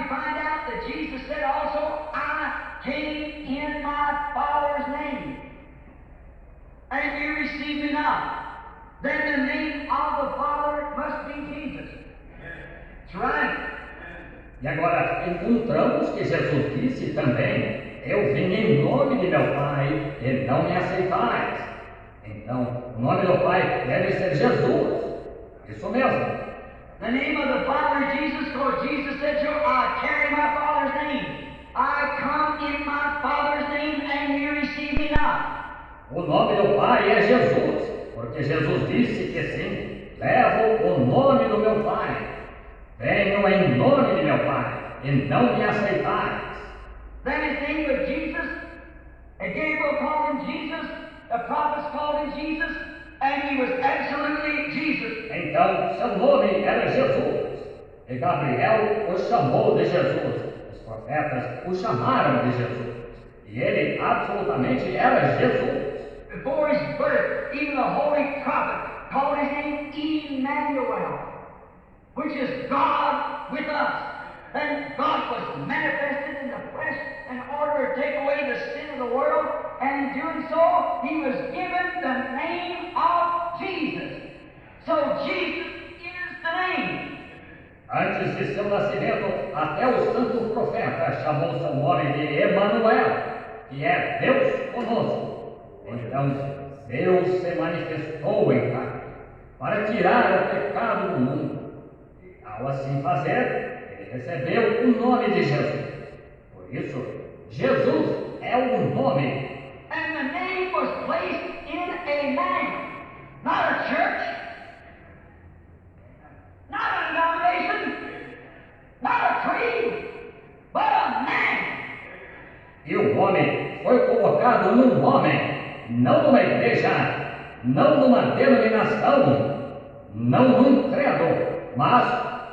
find out that Jesus said also, I came in my Father's name, and you receive me not. Then the name of the Father must be Jesus. That's right. E agora encontramos que Jesus disse também: eu vim em nome de meu Pai e não me aceitais. Então, o nome do Pai deve ser Jesus. Isso mesmo. The name of the Father is Jesus, because Jesus said, I carry my Father's name. I come in my Father's name, and you receive me not. O nome do Pai é Jesus, porque Jesus disse que sim, levo o nome do meu Pai. Venho em nome de meu Pai, e não me aceitais. Then his name was Jesus, and Gabriel called him Jesus, the prophets called him Jesus, and he was absolutely Jesus. Então, seu nome era Jesus, e Gabriel o chamou de Jesus. Os profetas o chamaram de Jesus, e ele absolutamente era Jesus. Before his birth, even the holy prophet called his name Emmanuel, which is God with us. And God was manifested in the flesh in order to take away the sin of the world, and in doing so, he was given the name of Jesus. So Jesus is the name. Antes de seu nascimento, até o santo profeta chamou seu nome de Emanuel, que é Deus conosco. Então, Deus se manifestou em carne para tirar o pecado do mundo. E, ao assim fazer, ele recebeu o nome de Jesus. Por isso, Jesus é o nome. And the name was placed in a man, not a church, not a denomination, not a creed, but a man. E o nome foi colocado num homem, não numa igreja, não numa denominação, não num credo, mas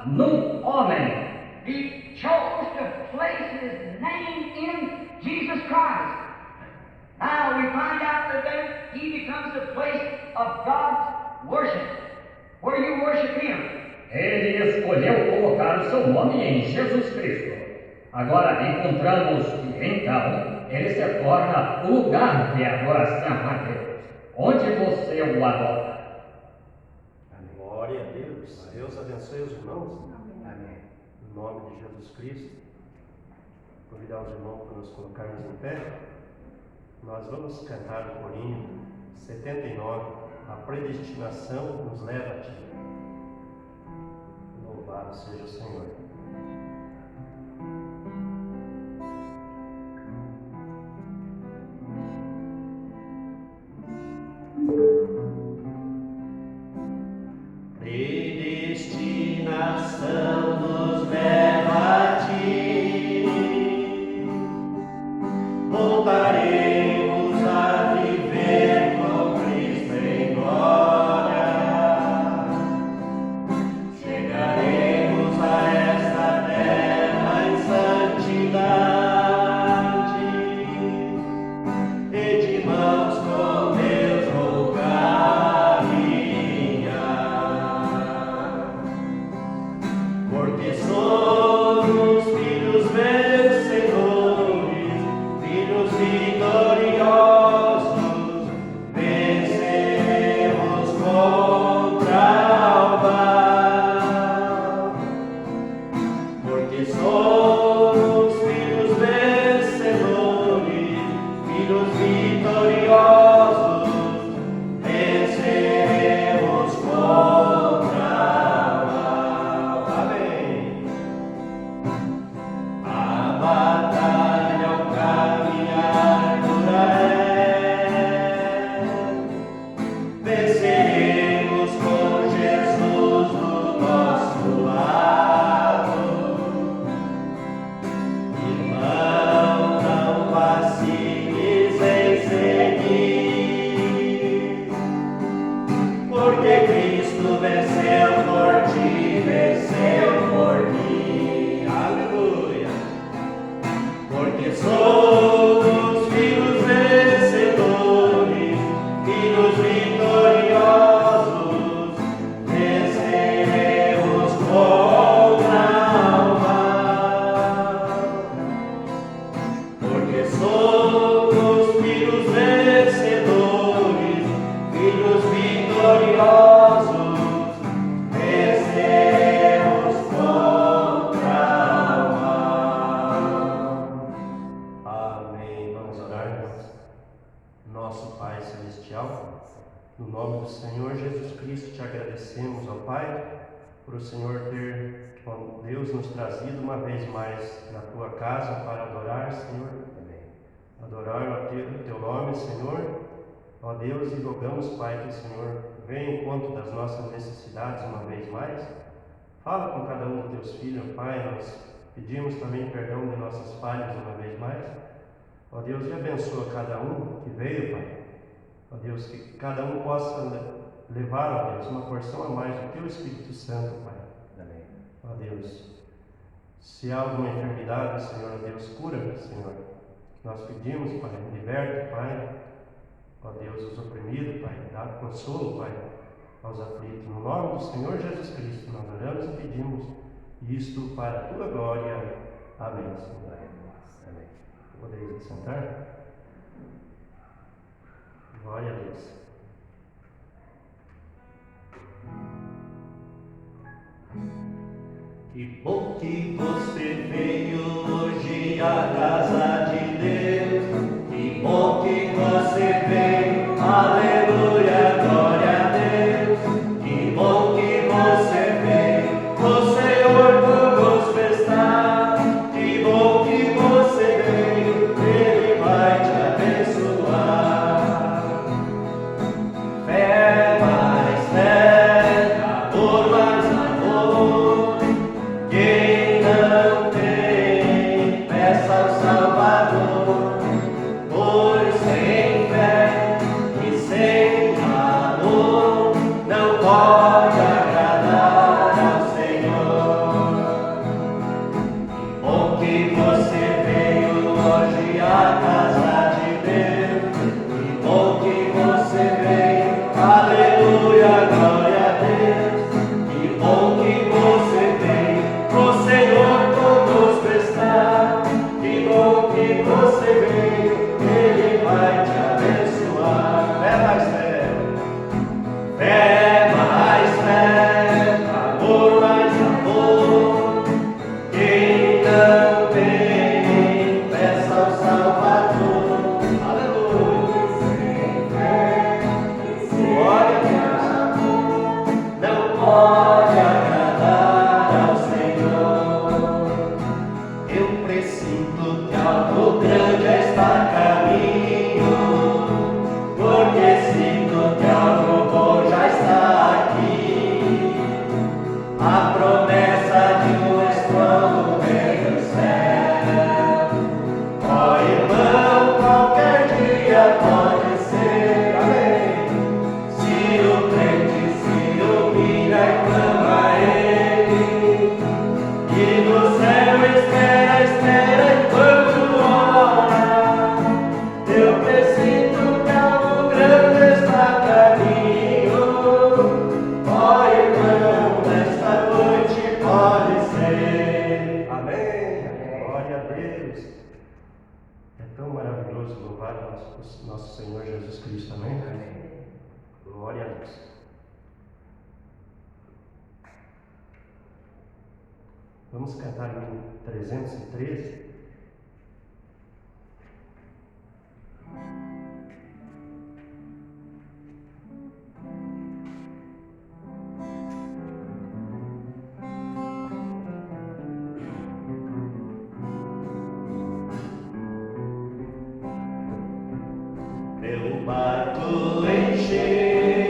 num homem. He chose to place his name in Jesus Christ. Now we find out that then he becomes the place of God's worship, where you worship him. Ele escolheu colocar o seu nome em Jesus Cristo. Agora encontramos que então ele se torna o lugar de adoração a Deus, onde você o adora. Glória a Deus. Deus abençoe os irmãos. Amém. Em nome de Jesus Cristo. Convidar os irmãos para nos colocarmos em pé. Nós vamos cantar o corinho 79. A predestinação nos leva a ti. Louvado seja o Senhor. Predestinação nos leva a ti, voltaremos a viver com Cristo em glória, chegaremos a esta terra em santidade, e de mãos com Deus vou porque somos filhos vencedores, filhos vitoriosos, venceremos contra o mal. Porque somos filhos vencedores, filhos vitoriosos, venceremos contra a batalha ao caminhar dura é, venceremos com Jesus do nosso lado. Irmão, não vaciles em seguir, porque Cristo venceu por ti, venceu por mim. Aleluia. Porque somos filhos vencedores, filhos vitoriosos, venceremos contra o mal. porque somos filhos vencedores, filhos vitoriosos, vencemos contra o mal. Amém. Vamos orar, irmãos. Nosso Pai Celestial, no nome do Senhor Jesus Cristo, te agradecemos, ó Pai, por o Senhor ter, ó Deus, nos trazido uma vez mais na tua casa para adorar, Senhor. Adorar o teu nome, Senhor. Ó Deus, e rogamos, Pai, que o Senhor venha em conta das nossas necessidades uma vez mais. Fala com cada um dos teus filhos, Pai. Nós pedimos também perdão de nossas falhas uma vez mais. Ó Deus, e abençoa cada um que veio, Pai. Ó Deus, que cada um possa levar, ó Deus, uma porção a mais do teu Espírito Santo, Pai. Amém. Ó Deus, se há alguma enfermidade, Senhor, ó Deus, cura, Senhor. Nós pedimos, Pai, liberta, Pai, ó Deus, os oprimidos, Pai, dá consolo, Pai, aos aflitos. No nome do Senhor Jesus Cristo, nós oramos e pedimos isto para a tua glória. Amém, Senhor. Amém. Podeis sentar? Glória a Deus. Que bom que você veio hoje à casa de Deus. Que bom que você veio, aleluia, glória a Deus. Que bom que você veio, o Senhor conosco está. Que bom que você veio, Ele vai te abençoar. Fé mais fé, amor mais amor. Quem não tem, peça ao Salvador, pois sem fé e sem amor não pode agradar ao Senhor. Que bom que você veio hoje à casa de Deus. Que bom que você veio, aleluia, glória a Deus. Que bom que você veio, o Senhor conosco está. Que bom que você veio, Ele vai te abençoar. Fé mais fé, fé mais fé, amor mais amor. Quem não tem, peça ao Salvador. Aleluia. Glória a Deus. Não pode agradar ao Senhor. Eu presinto que algo grande está a caminho, porque sinto que algo bom já está aqui. A promessa de um estrondo vem do céu. Ó irmão, qualquer dia pode ser. Amém. Se o crente se humilha e clama a Ele, e no céu espera enquanto ora. Eu presinto que algo grande está a caminho. Ó irmão, nesta noite pode ser. Amém. Glória a Deus. É tão maravilhoso louvar nosso Senhor Jesus Cristo. Amém. Glória a Deus. Vamos cantar em 313. Meu barco encheu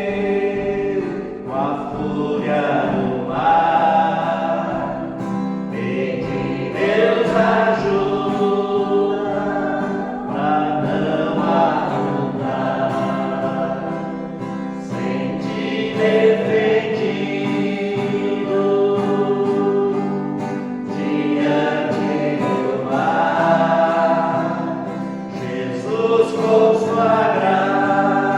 com a fúria do mar. Pedi Deus ajuda pra não afundar. Senti defendido diante do mar. Jesus com sua graça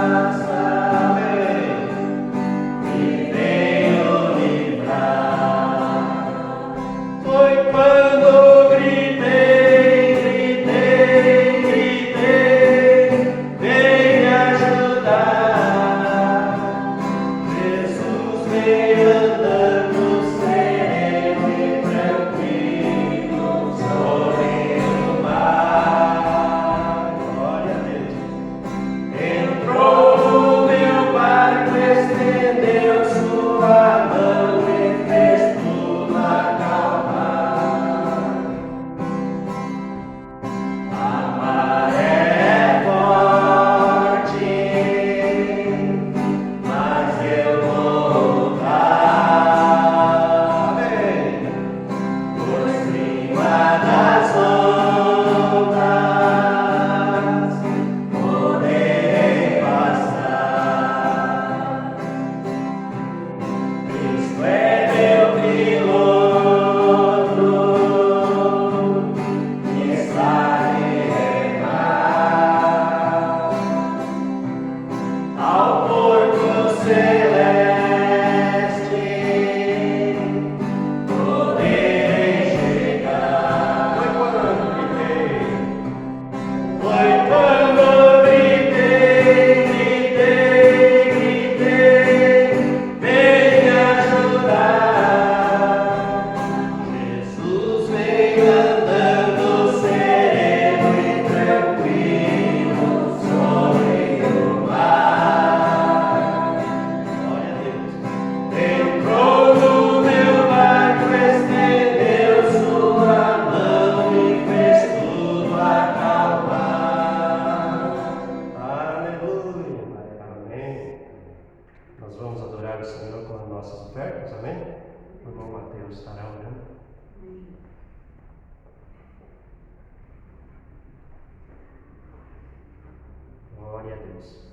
Deus.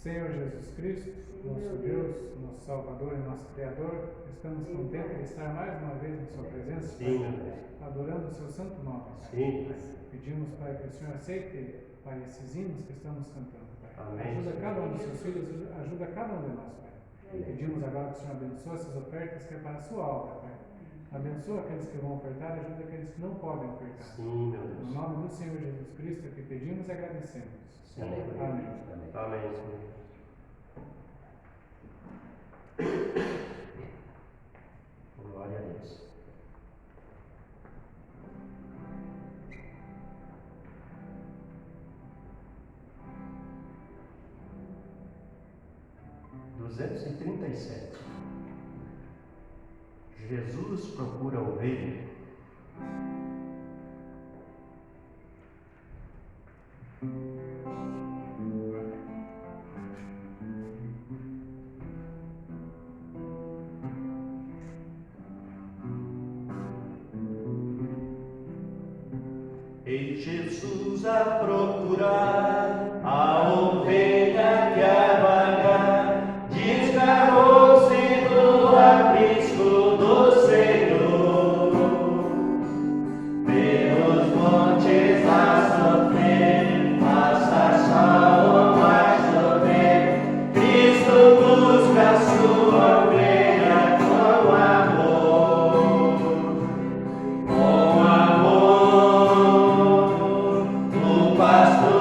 Senhor Jesus Cristo, nosso Deus, nosso Salvador e nosso Criador, estamos contentes de estar mais uma vez em Sua presença, Sim, Pai, meu Deus. adorando o Seu santo nome. Pai. Sim, Pai. Pedimos, Pai, que o Senhor aceite, Pai, esses hinos que estamos cantando, Pai. Amém. Ajuda cada um dos seus filhos, ajuda cada um de nós, Pai. Pedimos agora que o Senhor abençoe essas ofertas que é para a Sua obra, Pai. Abençoa aqueles que vão ofertar, ajuda aqueles que não podem ofertar. Sim, meu No Deus. nome do Senhor Jesus Cristo, que pedimos e agradecemos. Sim. Amém. Amém, Senhor. Glória a Deus. Jesus procura a ovelha. E Jesus a procurar a ovelha que a vagar, desgarrou-se do aprisco do Senhor, pelos montes a sofrer, passa sol, vai chover, Cristo busca a sua ovelha com amor, com amor. O pastor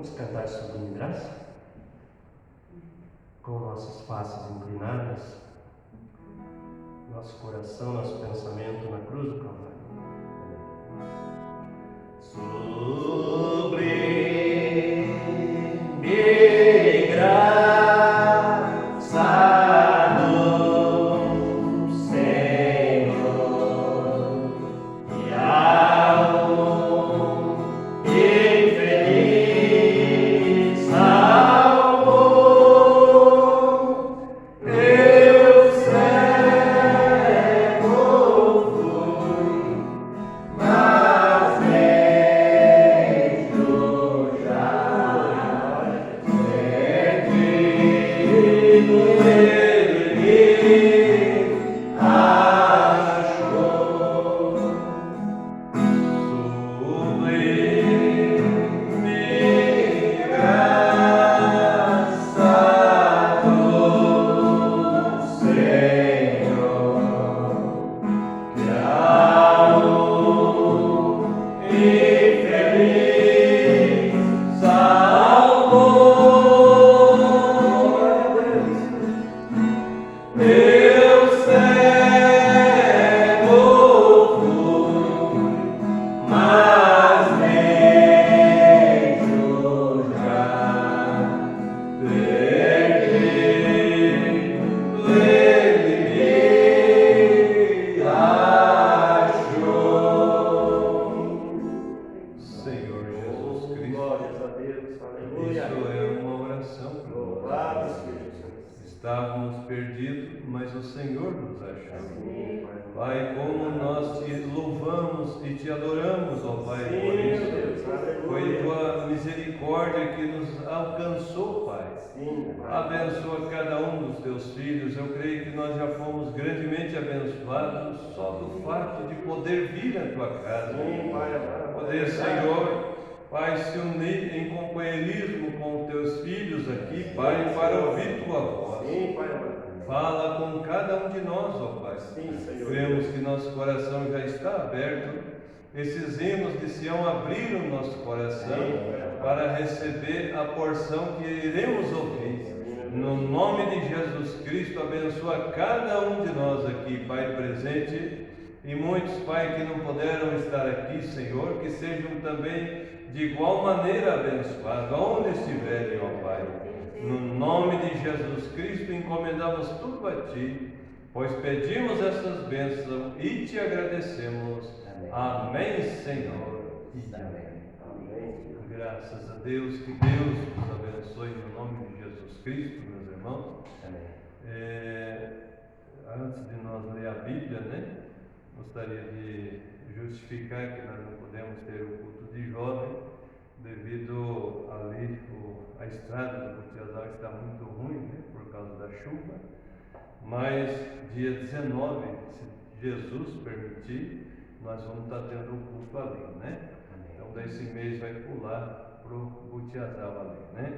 Vamos cantar sublime graça? Com nossas faces inclinadas, nosso coração, nosso pensamento na cruz do Calvário. Sublime graça do Senhor, e ao infeliz salvou. Eu cego fui, mas vejo já. Estávamos perdidos, mas o Senhor nos achou. Pai, como nós te louvamos e te adoramos, ó Pai, por isso. Foi tua misericórdia que nos alcançou, Pai. Abençoa cada um dos teus filhos. Eu creio que nós já fomos grandemente abençoados só do fato de poder vir à tua casa. Poder, Senhor, Pai, se unir em companheirismo com os teus filhos aqui, Pai, para ouvir tua voz. Fala com cada um de nós, ó Pai. Cremos que nosso coração já está aberto. Esses hinos de Sião abriram nosso coração para receber a porção que iremos ouvir. No nome de Jesus Cristo, abençoa cada um de nós aqui, Pai, presente. E muitos, Pai, que não puderam estar aqui, Senhor, que sejam também de igual maneira abençoados, aonde estiverem, ó Pai. No nome de Jesus Cristo, encomendamos tudo a Ti, pois pedimos essas bênçãos e Te agradecemos. Amém, Senhor. Amém. Graças a Deus, que Deus nos abençoe no nome de Jesus Cristo, meus irmãos. Antes de nós ler a Bíblia, gostaria de justificar que nós não podemos ter o culto de jovem, devido ali a estrada do Butiazal está muito ruim, por causa da chuva, mas dia 19, se Jesus permitir, nós vamos estar tendo o culto ali, Então desse mês vai pular para o Butiazal ali,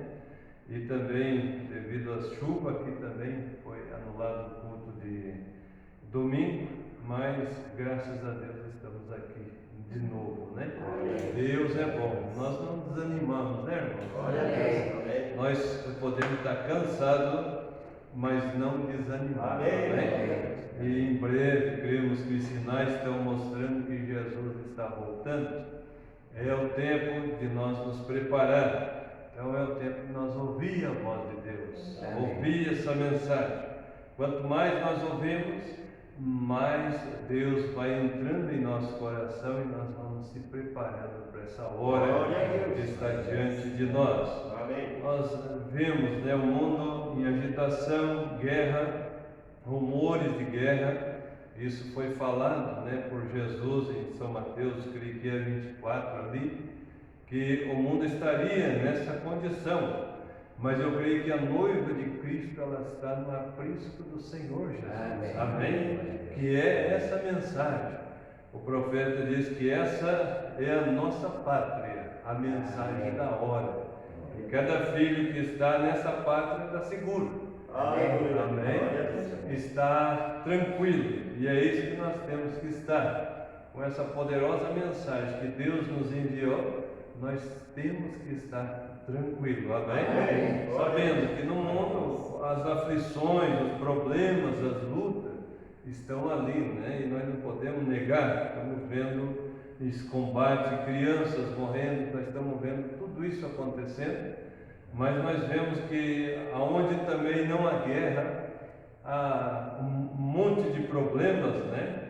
E também, devido à chuva, aqui também foi anulado o culto de domingo, mas graças a Deus estamos aqui de novo, Deus é bom, nós não desanimamos, irmãos? Nós podemos estar cansados, mas não desanimamos, E em breve, cremos que os sinais estão mostrando que Jesus está voltando. É o tempo de nós nos preparar. Então é o tempo de nós ouvir a voz de Deus, ouvir essa mensagem. Quanto mais nós ouvimos, mais Deus vai entrando em nosso coração e nós vamos se preparando para essa hora que está diante de nós. Nós vemos o mundo em agitação, guerra, rumores de guerra. Isso foi falado por Jesus em São Mateus, creio que é 24 ali, que o mundo estaria nessa condição. Mas eu creio que a noiva de Cristo, ela está no aprisco do Senhor Jesus. Amém? Que é essa mensagem. O profeta diz que essa é a nossa pátria, a mensagem da hora. E cada filho que está nessa pátria está seguro. Amém? Está tranquilo. E é isso que nós temos que estar. Com essa poderosa mensagem que Deus nos enviou, nós temos que estar tranquilo, amém? Sabendo que no mundo as aflições, os problemas, as lutas estão ali, né? E nós não podemos negar. Estamos vendo esse combate, crianças morrendo, nós estamos vendo tudo isso acontecendo, mas nós vemos que aonde também não há guerra, há um monte de problemas, né?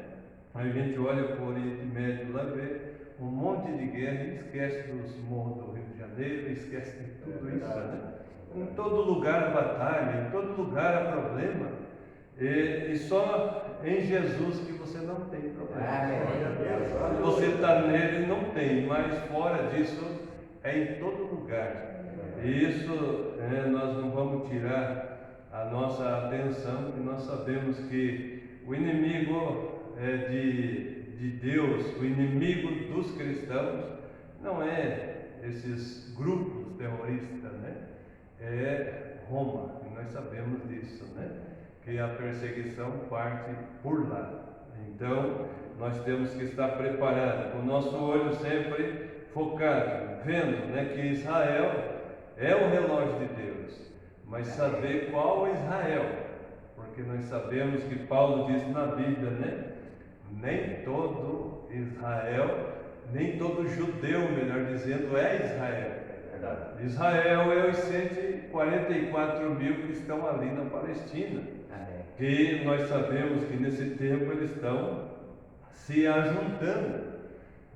A gente olha para o Oriente Médio lá, vê um monte de guerra e esquece dos morros do Rio de Janeiro, esquece de tudo isso, né? Em todo lugar há batalha, em todo lugar há problema, e só em Jesus que você não tem problema. Se você está nele, não tem, mas fora disso é em todo lugar. E isso nós não vamos tirar a nossa atenção, e nós sabemos que o inimigo de Deus, o inimigo dos cristãos, não é esses grupos terroristas, né? É Roma, e nós sabemos disso, né? Que a perseguição parte por lá. Então, nós temos que estar preparados, com o nosso olho sempre focado, vendo, né, que Israel é o relógio de Deus, mas saber qual Israel, porque nós sabemos que Paulo diz na Bíblia, né? Nem todo Israel, nem todo judeu, melhor dizendo, é Israel. Israel é os 144 mil que estão ali na Palestina, que nós sabemos que nesse tempo eles estão se ajuntando,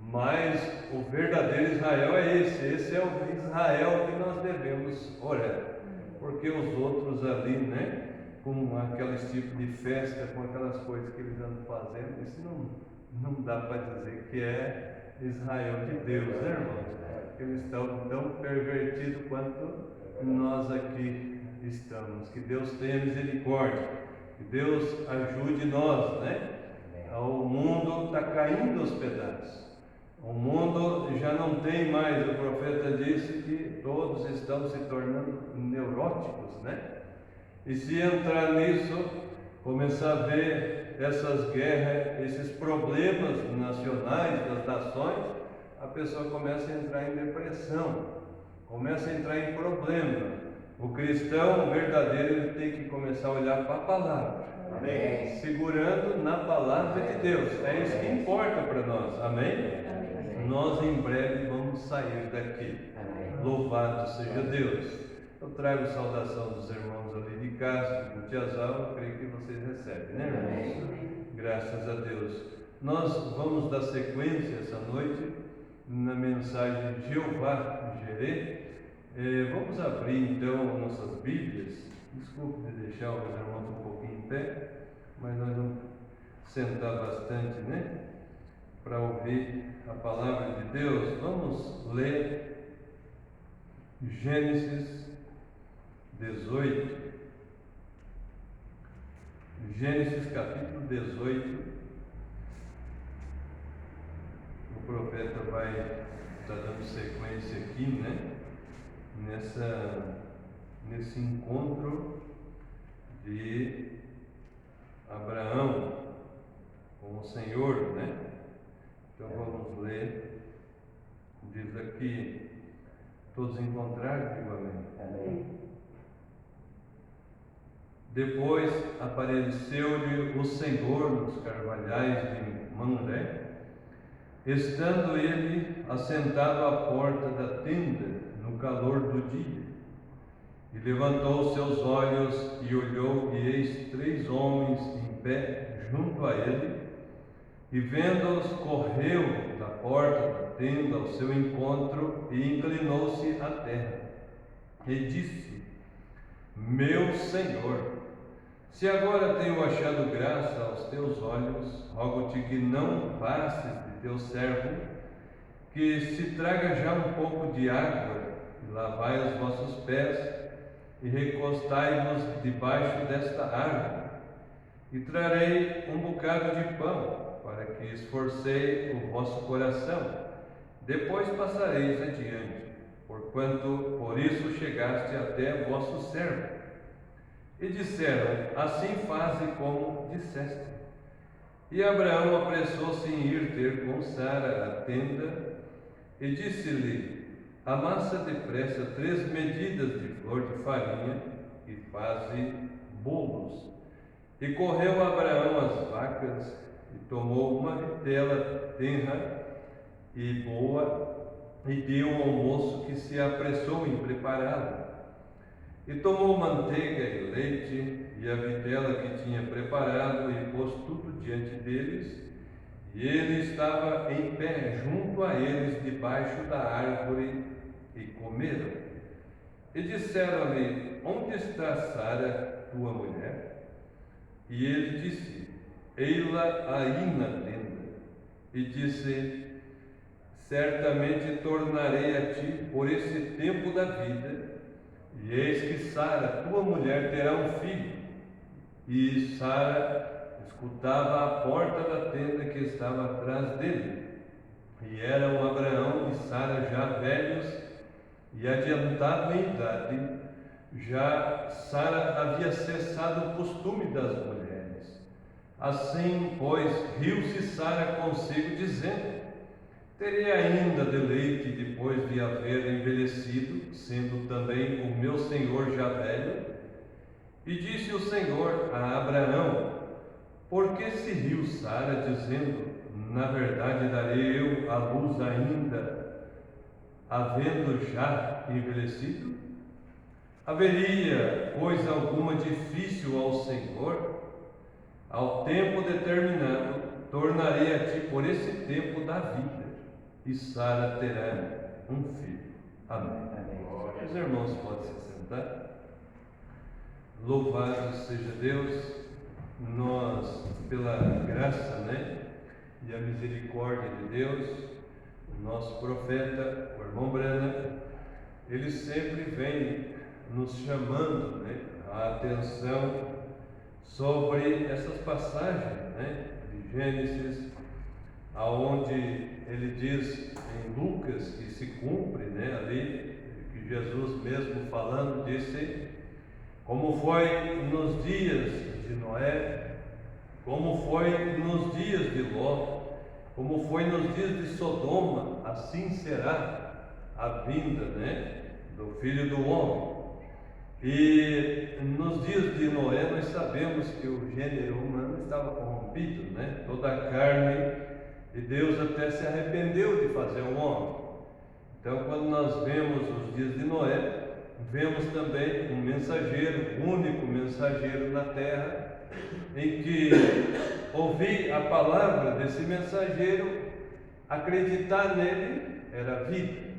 mas o verdadeiro Israel é esse é o Israel que nós devemos orar, porque os outros ali, né, com aqueles tipos de festa, com aquelas coisas que eles andam fazendo, isso não dá para dizer que é Israel de Deus, né, irmãos? Eles estão tão pervertidos quanto nós aqui estamos. Que Deus tenha misericórdia, que Deus ajude nós, né? O mundo está caindo aos pedaços. O mundo já não tem mais, o profeta disse que todos estão se tornando neuróticos, né? E se entrar nisso, começar a ver essas guerras, esses problemas nacionais das nações, a pessoa começa a entrar em depressão, começa a entrar em problema. O cristão verdadeiro, ele tem que começar a olhar para a palavra, amém, segurando na palavra de Deus. É isso que importa para nós, amém? Amém. Nós em breve vamos sair daqui, amém. Louvado seja Deus. Eu trago saudação dos irmãos ali de casa, do Tiazal, eu creio que vocês recebem, né, irmãos? Amém. Graças a Deus. Nós vamos dar sequência essa noite na mensagem de Jeová Jireh. Vamos abrir então nossas Bíblias. Desculpe de deixar os irmãos um pouquinho em pé, mas nós vamos sentar bastante, né? Para ouvir a palavra de Deus. Vamos ler Gênesis 18. Gênesis capítulo 18. O profeta vai estar dando sequência aqui, né? Nesse encontro de Abraão com o Senhor, né? Então vamos ler. Diz aqui: todos encontraram, digo amém. Amém. Depois apareceu-lhe o Senhor nos carvalhais de Mamré, estando ele assentado à porta da tenda no calor do dia. E levantou seus olhos e olhou, e eis 3 homens em pé junto a ele, e vendo-os correu da porta da tenda ao seu encontro e inclinou-se à terra e disse: meu Senhor, se agora tenho achado graça aos teus olhos, rogo-te que não passes de teu servo, que se traga já um pouco de água, e lavai os vossos pés, e recostai-vos debaixo desta árvore, e trarei um bocado de pão, para que esforcei o vosso coração, depois passareis adiante, porquanto por isso chegaste até vosso servo. E disseram: assim faze como disseste. E Abraão apressou-se em ir ter com Sara a tenda, e disse-lhe: amassa depressa 3 medidas de flor de farinha e faze bolos. E correu Abraão às vacas e tomou uma vitela tenra e boa e deu ao moço que se apressou em prepará-la. E tomou manteiga e leite e a vitela que tinha preparado e pôs tudo diante deles. E ele estava em pé junto a eles debaixo da árvore e comeram. E disseram-lhe: onde está Sara, tua mulher? E ele disse: ei-la aí na tenda. E disse: certamente tornarei a ti por esse tempo da vida, e eis que Sara, tua mulher, terá um filho. E Sara escutava à porta da tenda que estava atrás dele. E eram Abraão e Sara já velhos e adiantados em idade. Já Sara havia cessado o costume das mulheres. Assim, pois, riu-se Sara consigo, dizendo: terei ainda deleite depois de haver envelhecido, sendo também o meu senhor já velho? E disse o Senhor a Abraão: por que se riu Sara, dizendo: na verdade darei eu à luz ainda, havendo já envelhecido? Haveria coisa alguma difícil ao Senhor? Ao tempo determinado, tornarei a ti por esse tempo da vida, e Sara terá um filho. Amém. Os irmãos podem se sentar. Louvado seja Deus, nós, pela graça, e a misericórdia de Deus, o nosso profeta, o irmão Branham, ele sempre vem nos chamando, a atenção sobre essas passagens, de Gênesis, aonde ele diz em Lucas que se cumpre, ali, que Jesus mesmo falando disse: como foi nos dias de Noé, como foi nos dias de Ló, como foi nos dias de Sodoma, assim será a vinda, do Filho do Homem. E nos dias de Noé nós sabemos que o gênero humano estava corrompido, toda a carne, e Deus até se arrependeu de fazer um homem. Então, quando nós vemos os dias de Noé, vemos também um mensageiro, único mensageiro na terra, em que ouvir a palavra desse mensageiro, acreditar nele, era vida.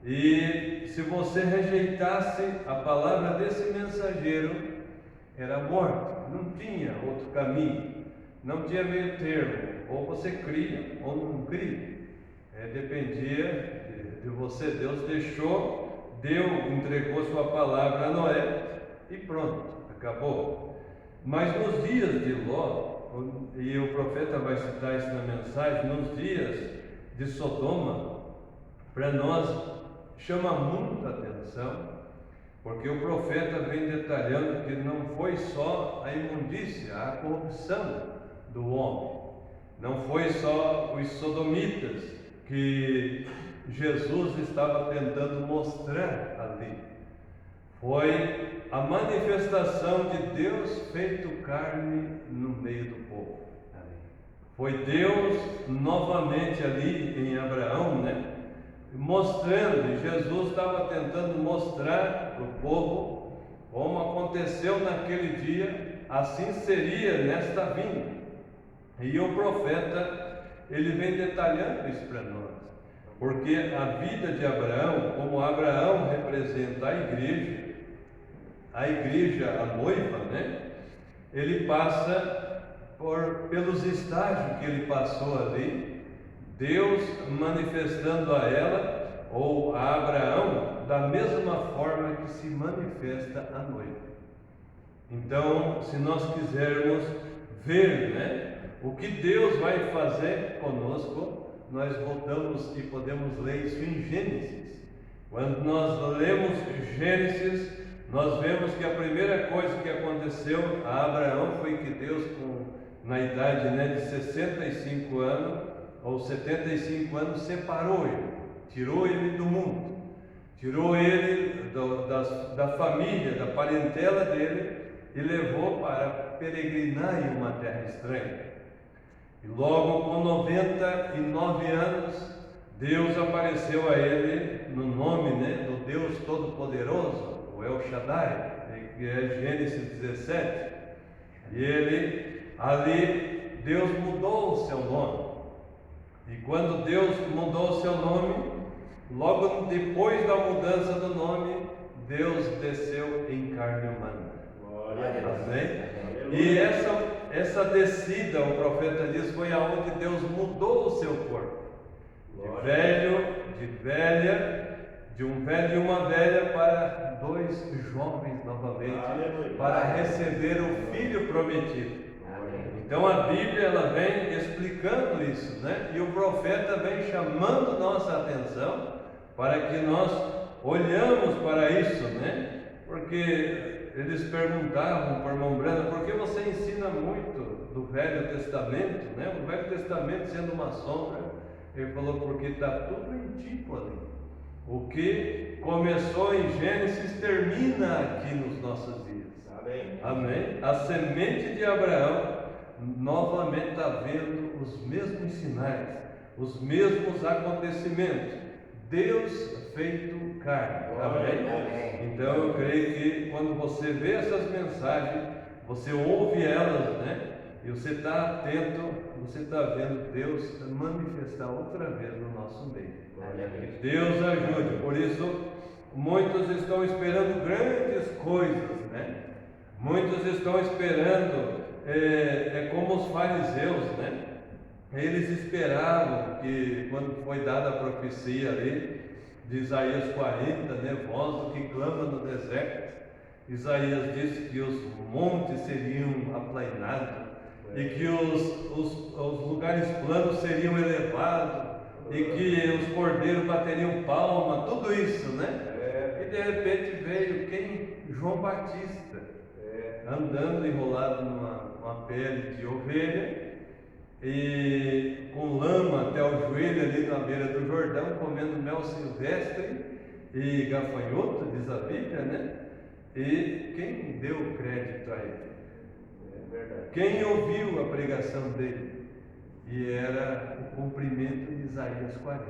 E se você rejeitasse a palavra desse mensageiro, era morte. Não tinha outro caminho, não tinha meio termo. Ou você cria ou não cria. Dependia de você. Deus deixou, entregou sua palavra a Noé e pronto, acabou. Mas nos dias de Ló, e o profeta vai citar isso na mensagem, nos dias de Sodoma, para nós chama muita atenção, porque o profeta vem detalhando que não foi só a imundícia, a corrupção do homem, não foi só os sodomitas que Jesus estava tentando mostrar ali, foi a manifestação de Deus feito carne no meio do povo. Foi Deus novamente ali em Abraão, mostrando, e Jesus estava tentando mostrar para o povo como aconteceu naquele dia, assim seria nesta vinda. E o profeta, ele vem detalhando isso para nós, porque a vida de Abraão, como Abraão representa a igreja, a noiva, ele passa pelos estágios que ele passou ali, Deus manifestando a ela, ou a Abraão, da mesma forma que se manifesta a noiva. Então, se nós quisermos ver, o que Deus vai fazer conosco, nós voltamos e podemos ler isso em Gênesis. Quando nós lemos Gênesis, nós vemos que a primeira coisa que aconteceu a Abraão foi que Deus, na idade de 65 anos, ou 75 anos, separou ele, tirou ele do mundo. tirou ele da família, da parentela dele e levou para peregrinar em uma terra estranha. E logo com 99 anos, Deus apareceu a ele no nome, do Deus Todo-Poderoso, o El Shaddai, que é Gênesis 17. E ali, Deus mudou o seu nome. E quando Deus mudou o seu nome, logo depois da mudança do nome, Deus desceu em carne humana. Amém? E essa descida, o profeta diz, foi aonde Deus mudou o seu corpo. De um velho e uma velha para dois jovens novamente, para receber o filho prometido. Então a Bíblia ela vem explicando isso, E o profeta vem chamando nossa atenção para que nós olhamos para isso, Porque eles perguntavam para o irmão Brana, por que você ensina muito do Velho Testamento, O Velho Testamento sendo uma sombra. Ele falou, porque está tudo em tipo ali. O que começou em Gênesis termina aqui nos nossos dias. Amém? A semente de Abraão novamente está vendo os mesmos sinais, os mesmos acontecimentos. Deus feito carne. Amém? Então eu creio que quando você vê essas mensagens, você ouve elas, E você está atento, você está vendo Deus manifestar outra vez no nosso meio. Que Deus ajude. Por isso, muitos estão esperando grandes coisas, Muitos estão esperando, como os fariseus, Eles esperavam que, quando foi dada a profecia ali, de Isaías 40, voz do que clama no deserto, Isaías disse que os montes seriam aplainados, e que os lugares planos seriam elevados, e que os cordeiros bateriam palma, tudo isso, E de repente veio quem? João Batista, andando enrolado numa pele de ovelha, e com lama até o joelho ali na beira do Jordão, comendo mel silvestre e gafanhoto, diz a Bíblia, E quem deu crédito a ele? Quem ouviu a pregação dele? E era o cumprimento de Isaías 40.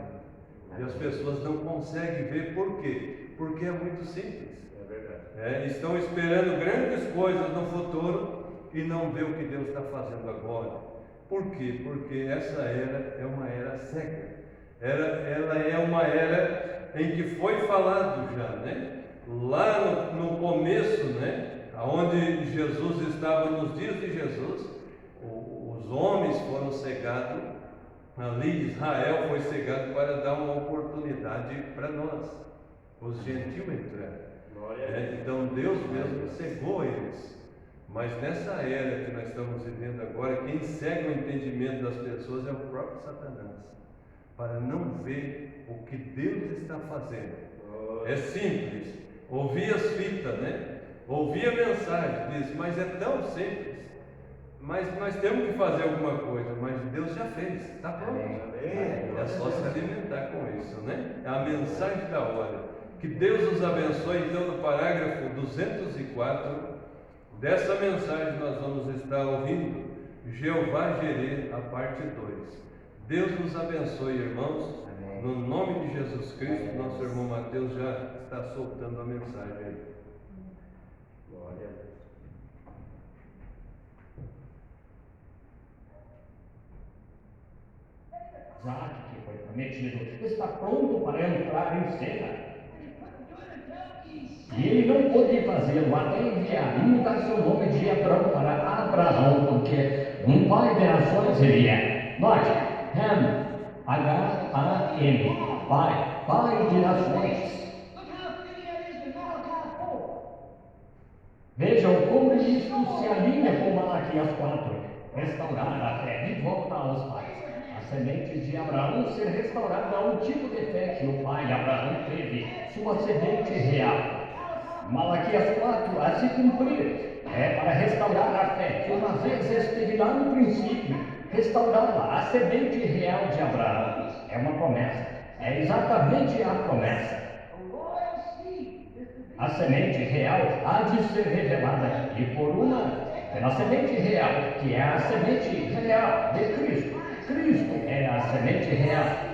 E as pessoas não conseguem ver por quê? Porque é muito simples. Estão esperando grandes coisas no futuro e não vê o que Deus está fazendo agora. Por quê? Porque essa era é uma era cega. Ela é uma era em que foi falado já, Lá no começo, onde Jesus estava, nos dias de Jesus, os homens foram cegados, ali Israel foi cegado para dar uma oportunidade para nós, os gentios entrarem. Então Deus mesmo cegou eles. Mas nessa era que nós estamos vivendo agora, quem cega o entendimento das pessoas é o próprio Satanás, para não ver o que Deus está fazendo. É simples, ouvir as fitas, ouvir a mensagem, diz, mas é tão simples, mas nós temos que fazer alguma coisa, mas Deus já fez, está pronto. É só se alimentar com isso, É a mensagem da hora. Que Deus nos abençoe. Então, no parágrafo 204 dessa mensagem, nós vamos estar ouvindo Jeová Jireh, a parte 2. Deus nos abençoe, irmãos. No nome de Jesus Cristo, nosso irmão Mateus já está soltando a mensagem aí. Glória a Deus. Isaac, que foi prometido, está pronto para entrar em cena. E ele não pôde fazê-lo até enviar e mudar seu nome de Abrão para Abraão, porque um pai de nações ele é. Note, Ham, H para M, pai de nações. Vejam como isso se alinha com Malaquias 4. Restaurar a fé de volta aos pais. A semente de Abraão ser restaurada ao tipo de fé que o pai Abraão teve, sua semente real. Malaquias 4 a se cumprir é para restaurar a fé que uma vez esteve lá no princípio, restaurá-la, a semente real de Abraão. É uma promessa, é exatamente a promessa. A semente real há de ser revelada, e pela semente real, que é a semente real de Cristo. Cristo é a semente real.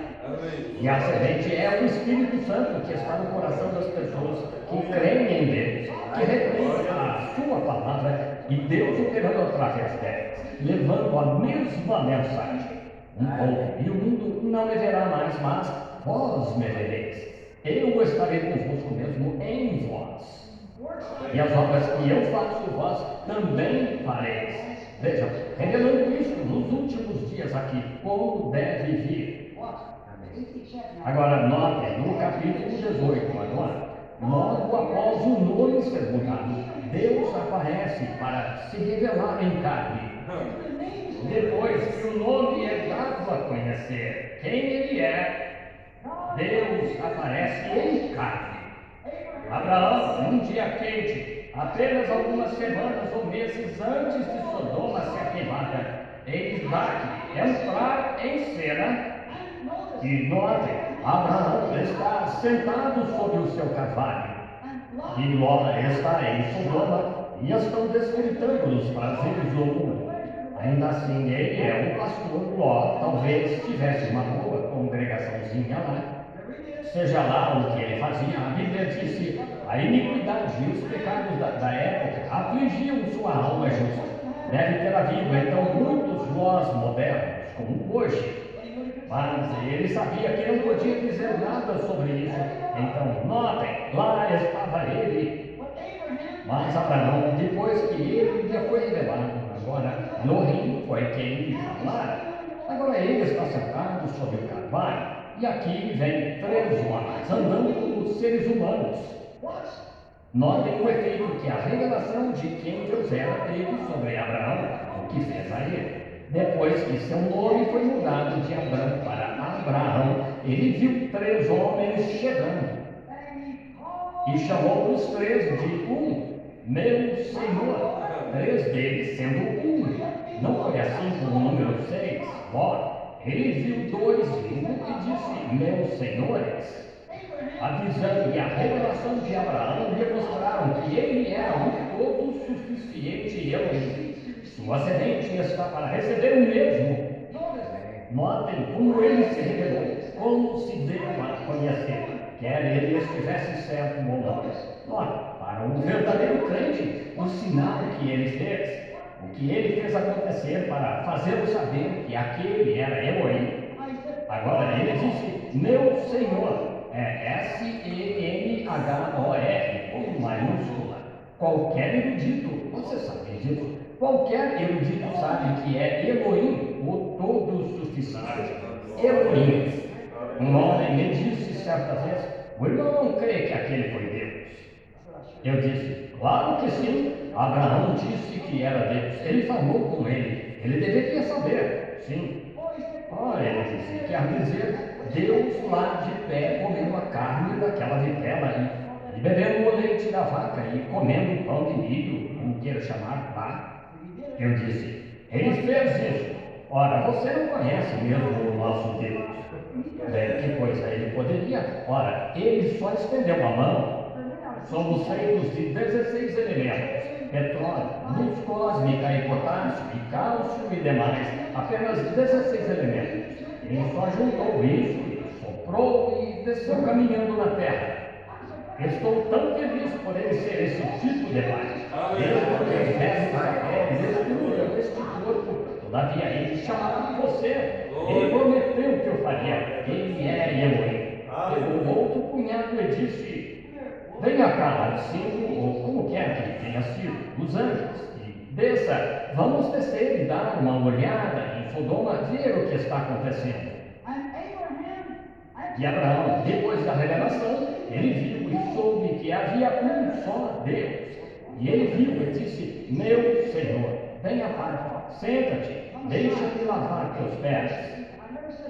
E a semente é o Espírito Santo que está no coração das pessoas que creem em Deus, que retêm a sua palavra e Deus operando através delas, levando a mesma mensagem. Um pouco, e o mundo não me verá mais, mas vós me vereis. Eu estarei convosco mesmo em vós. E as obras que eu faço, vós também fareis. Vejam, revelando isso nos últimos dias aqui, como deve vir. Agora, notem, no capítulo 18, agora, logo após o nome ser mudado, Deus aparece para se revelar em carne. Depois que o nome é dado a conhecer quem ele é, Deus aparece em carne. Abraão, num dia quente, apenas algumas semanas ou meses antes de Sodoma ser queimada, eis daqui entrar em cena. E note, Abraão está sentado sobre o seu cavalo, e Ló está em Sodoma, e estão desfrutando dos prazeres do mundo. Ainda assim, ele é um pastor. Ló talvez tivesse uma boa congregaçãozinha lá. Seja lá o que ele fazia, a Bíblia disse: a iniquidade e os pecados da época afligiam sua alma justa. Deve ter havido então muitos Lós modernos, como hoje. Mas ele sabia que não podia dizer nada sobre isso. Então, notem, lá estava ele. Mas Abraão, depois que ele já foi revelado, agora Elohim foi quem lhe falara. Agora ele está sentado sobre o carvalho. E aqui vem 3 homens andando como seres humanos. Notem o efeito que a revelação de quem Deus era teve sobre Abraão, o que fez a ele. Depois que seu nome foi mudado de Abrão para Abraão, ele viu 3 homens chegando e chamou os 3 de meu Senhor. 3 deles sendo Não foi assim com o número 6. Ora, ele viu 2 vindo e disse: meus senhores. A visão e a revelação de Abraão lhe mostraram que ele era um todo suficiente Elohim. Sua semente está para receber o mesmo. Notem como ele se revelou, como se deu a conhecer, quer ele estivesse certo ou não. Note, para o verdadeiro crente, o sinal que ele fez, o que ele fez acontecer para fazê-lo saber que aquele era Elohim. Agora ele disse: meu Senhor. É S-E-N-H-O-R, com maiúscula. Qualquer erudito, você sabe disso, qualquer erudito sabe que é Elohim, o todo-suficiente. Elohim. Um homem me disse certa vez: o irmão não crê que aquele foi Deus. Eu disse: claro que sim. Abraão disse que era Deus. Ele falou com ele. Ele deveria saber. Sim. Ora, ele disse: quer dizer, Deus lá de pé comendo a carne daquela vitela e bebendo o leite da vaca e comendo pão de milho, como queira chamar lá. Eu disse: ele fez isso. Ora, você não conhece mesmo o nosso Deus. Que coisa ele poderia? Ora, ele só estendeu a mão. Somos feitos de 16 elementos: petróleo, luz cósmica e potássio e cálcio e demais. Apenas 16 elementos. Ele só juntou isso e soprou e desceu caminhando na terra. Estou tão feliz por ele ser esse tipo de pai. Ele destruiu este corpo. Todavia ele chamará você. Ele prometeu que eu faria. Ele é Elohim. O outro cunhado lhe disse: venha cá, cinco, ou como quer que tenha sido, os anjos, e desça, vamos descer e dar uma olhada em Sodoma, ver o que está acontecendo. E Abraão, depois da revelação, ele viu e soube que havia um só Deus. E ele viu e disse: meu Senhor, venha cá, senta-te, deixa-me lavar teus pés.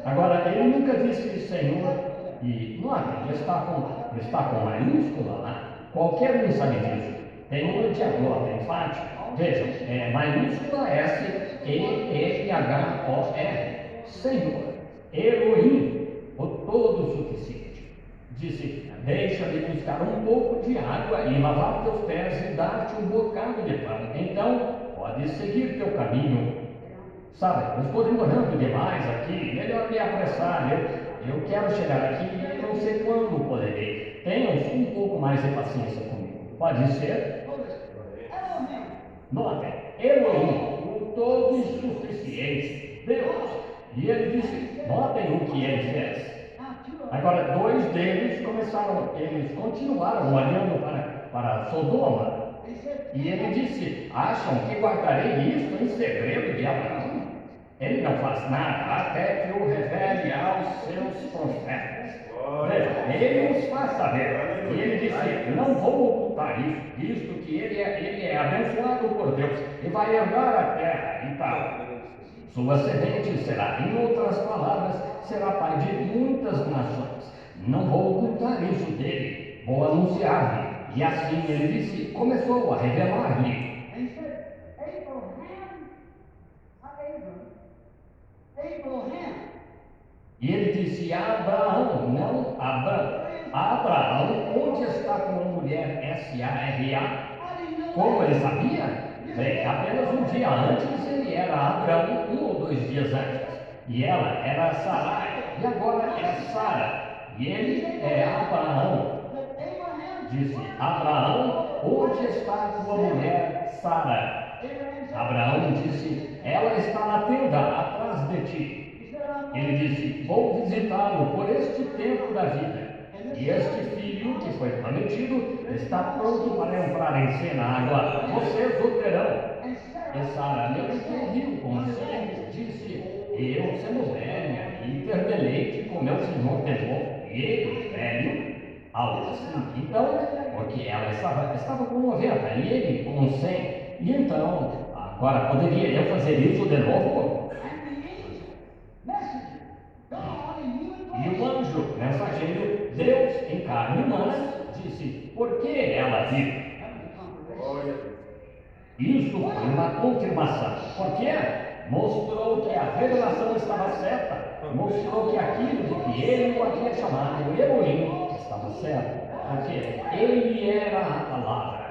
Agora, ele nunca disse Senhor, e notem, está com maiúscula lá. Qualquer um sabe disso. Tem uma diaglota enfática. Vejam, é maiúscula S-E-N-H-O-R. Senhor, Elohim, o todo-suficiente. disse: deixa-me buscar um pouco de água e lavar teus pés e dar-te um bocado de pão. Então pode seguir teu caminho. Sabe, eu estou demorando demais aqui, melhor me apressar. Eu quero chegar aqui e não sei quando poderei. Tenham um pouco mais de paciência comigo. Pode ser? Notem, Elohim, o todo suficiente, Deus. E ele disse: notem o que ele fez. Agora, dois deles eles continuaram olhando para Sodoma. E ele disse: acham que guardarei isto em segredo de Abraão? Ele não faz nada até que o revele aos seus profetas. Veja, ele os faz saber. E ele disse: não vou ocultar isso, visto que ele é abençoado por Deus e vai herdar a terra e tal. Sua semente será, em outras palavras, será pai de muitas nações. Não vou ocultar isso dele, vou anunciar-lhe. E assim ele disse, começou a revelar-lhe. E ele disse: Abraão, não Abrão. Abraão, onde está com a mulher S-A-R-A? Como ele sabia? Bem, apenas um dia antes ele era Abrão, 1 ou 2 dias antes. E ela era Sarai, e agora é Sara. E ele é Abraão. Disse: Abraão, onde está tua mulher Sara? Abraão disse: ela está na tenda atrás de ti. Ele disse: vou visitá-lo por este tempo da vida. E este filho que foi prometido está pronto para entrar em cena. Agora vocês o terão. E Sara meio que riu consigo, disse: eu, sendo velha, e ter deleite com meu senhor de novo, e ele, velho, algo assim. Então, porque ela estava com 90 e ele com 100. E então, agora poderia eu fazer isso de novo? E o anjo, mensageiro, Deus em carne humana, disse: por que ela viu? Isso foi uma confirmação. Por quê? Mostrou que a revelação estava certa. Mostrou que aquilo de que ele o havia chamado Elohim estava certo. Porque ele era a palavra.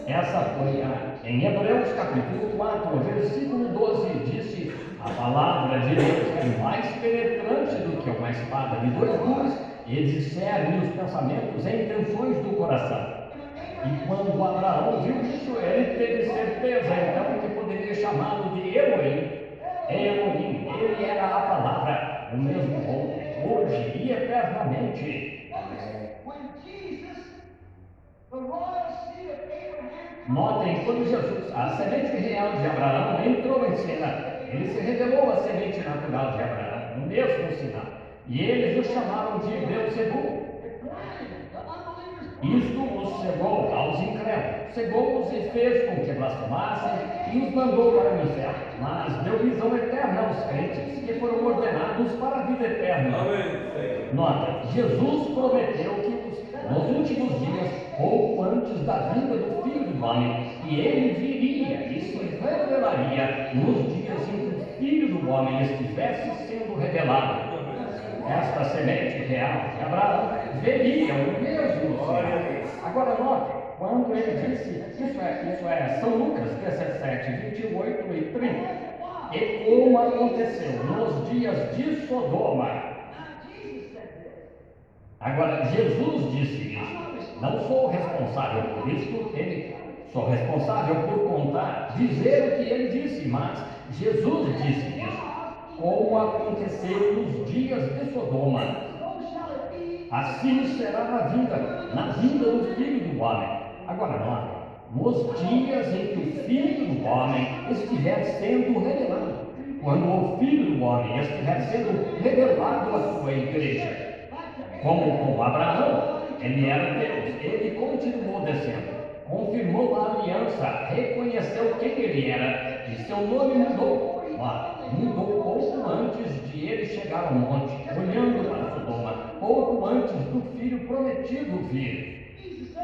Essa foi em Hebreus capítulo 4, versículo 12, disse: a palavra de Deus é mais penetrante do que uma espada de 2 gumes e discerne os pensamentos e intenções do coração. E quando Abraão viu isso, ele teve certeza então que poderia chamá-lo de Elohim. Elohim, ele era a palavra, o mesmo ontem, hoje e eternamente. Notem, quando Jesus, a semente real de Abraão, entrou em cena, ele se revelou a semente natural de Abraão, no mesmo sinal. E eles o chamaram de Beelzebul. Isto os cegou aos incrédulos, cegou-os e fez com que blasfemassem e os mandou para o inferno, mas deu visão eterna aos crentes que foram ordenados para a vida eterna. Nota, Jesus prometeu que nos últimos dias, pouco antes da vinda do Filho do Homem, que ele viria e se revelaria nos dias em que o Filho do Homem estivesse sendo revelado. Esta semente real de Abraão veria o mesmo sinal. Agora note, quando ele disse, isso é São Lucas 17, 28 e 30, e como aconteceu nos dias de Sodoma. Agora, Jesus disse isso. Não sou responsável por isso, sou responsável por contar, dizer o que ele disse, mas Jesus disse isso. Como aconteceu nos dias de Sodoma, assim será na vinda do Filho do Homem. Agora note, nos dias em que o Filho do Homem estiver sendo revelado, quando o Filho do Homem estiver sendo revelado à sua igreja, como com Abraão, ele era Deus, ele continuou descendo, confirmou a aliança, reconheceu quem ele era e seu nome mudou. Mudou pouco antes de ele chegar ao monte, olhando para Sodoma, pouco antes do Filho prometido vir.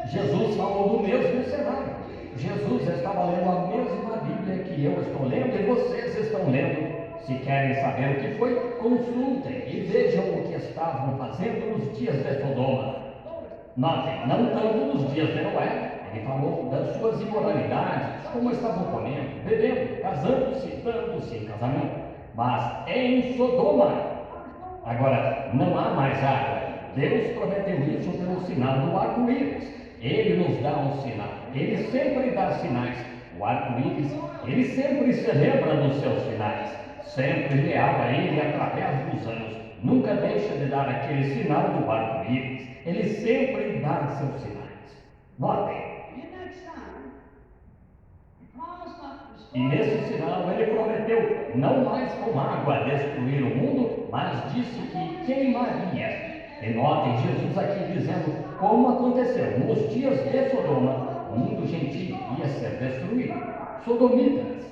Jesus falou do mesmo cenário. Jesus estava lendo a mesma Bíblia que eu estou lendo e vocês estão lendo, Se querem saber o que foi, consultem e vejam o que estavam fazendo nos dias de Sodoma. Notem, não tanto nos dias de Noé. Ele falou das suas imoralidades, como estavam comendo, bebendo, casando-se, dando-se em casamento. Mas em Sodoma, agora não há mais água. Deus prometeu isso pelo sinal do arco-íris. Ele nos dá um sinal. Ele sempre dá sinais. O arco-íris, ele sempre se lembra dos seus sinais. Sempre leal a ele através dos anos. Nunca deixa de dar aquele sinal do arco-íris. Ele sempre dá seus sinais. Notem. E nesse sinal ele prometeu não mais com água destruir o mundo, mas disse que queimaria. E notem Jesus aqui dizendo como aconteceu. Nos dias de Sodoma, o mundo gentil ia ser destruído. Sodomitas.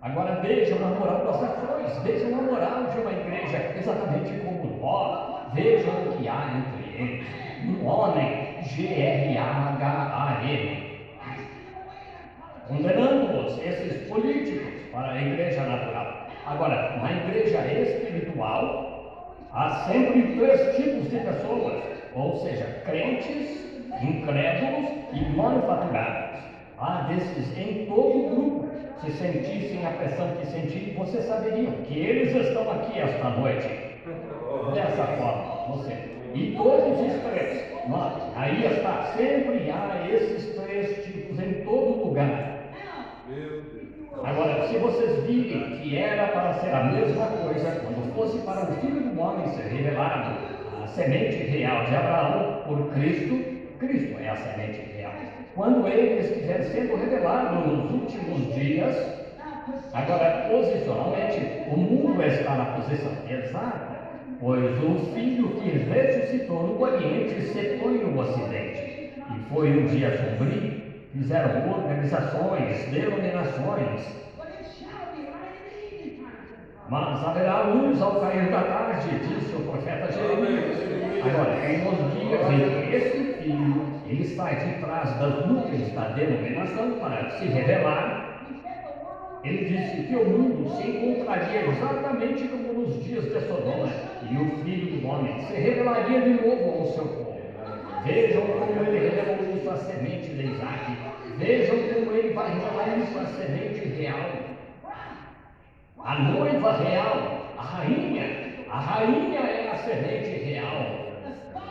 Agora vejam a moral das ações, vejam a moral de uma igreja, exatamente como Ló. Vejam o que há entre eles. Um homem, G-R-A-H-A-M, condenando-os, esses políticos, para a igreja natural. Agora, na igreja espiritual, há sempre 3 tipos de pessoas, ou seja, crentes, incrédulos e manufaturados. Há desses em todo o grupo. Se sentissem a pressão que senti, vocês saberiam que eles estão aqui esta noite. Dessa forma, você. E todos os 3, aí está, sempre há esses 3 tipos em todo lugar. Agora, se vocês virem que era para ser a mesma coisa, quando fosse para o Filho do Homem ser revelado, a semente real de Abraão por Cristo, Cristo é a semente real. Quando ele estiver sendo revelado nos últimos dias, agora, posicionalmente, o mundo está na posição exata, pois o Filho que ressuscitou no Oriente se põe no Ocidente. E foi um dia sombrio. Fizeram organizações, denominações. Mas haverá luz ao cair da tarde, disse o profeta Jeremias. Agora, nos dias em que esse Filho, ele está de trás das nuvens da denominação para se revelar, ele disse que o mundo se encontraria exatamente como nos dias de Sodoma, e o Filho do Homem se revelaria de novo ao seu povo. Vejam como ele revelou isso à semente de Isaac. Vejam como ele vai revelar isso à semente real. A noiva real, a rainha é a semente real.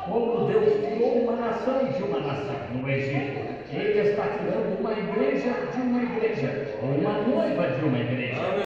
Como Deus tirou uma nação de uma nação no Egito, Ele está tirando uma igreja de uma igreja, ou uma noiva de uma igreja.